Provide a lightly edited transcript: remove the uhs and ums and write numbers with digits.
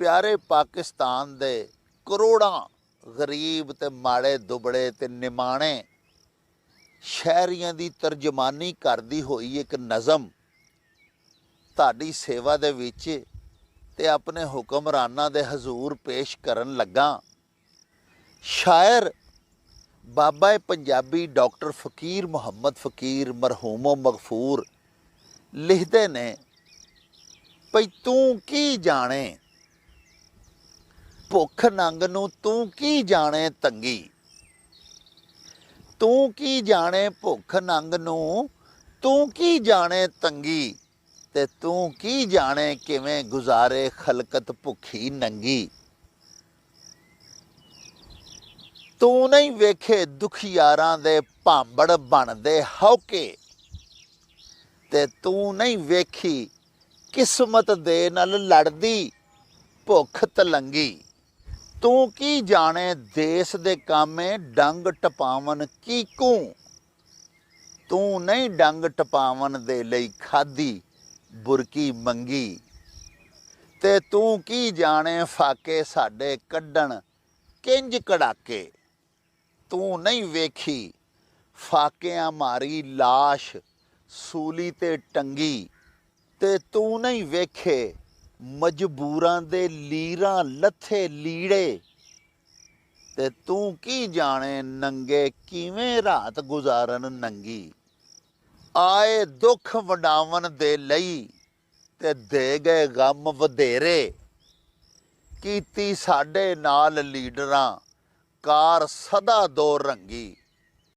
प्यारे पाकिस्तान दे करोड़ां गरीब ते माड़े दुबड़े ते निमाणे शहरियां दी तर्जमानी करदी होई एक नज़म तुहाडी सेवा दे विच ते अपने हुक्मरानां दे हजूर पेश करन लगा। शायर बाबा पंजाबी डॉक्टर फ़कीर मुहम्मद फ़कीर मरहूमो मगफूर लिखते ने भई तू की जाने भुख नंग नूं तू की जाने तंगी, तू की जाने भुख नंग नूं तू की जाने तंगी, ते तू की जाने किवें गुजारे खलकत भुखी नंगी। तू नहीं वेखे दुखियारां दे भांबड़ बनदे हौके, ते तू नहीं वेखी किस्मत दे नाल लड़दी भुख तलंगी। तू की जाने देश दे कामे डंग टपावन कीकू, तू नहीं डंग टपावन दे लई खादी बुरकी मंगी। ते तू की जाने फाके साडे कड्डण किंज कड़ाके, तू नहीं वेखी फाकियां मारी लाश सूली ते टंगी। ते तू नहीं वेखे मजबूरां दे लीरां लथे लीड़े, ते तू की जाने नंगे किवें रात गुजारन नंगी। आए दुख वंडावन दे लई ते दे गए गम वधेरे, कीती साडे नाल लीडरां कार सदा दो रंगी।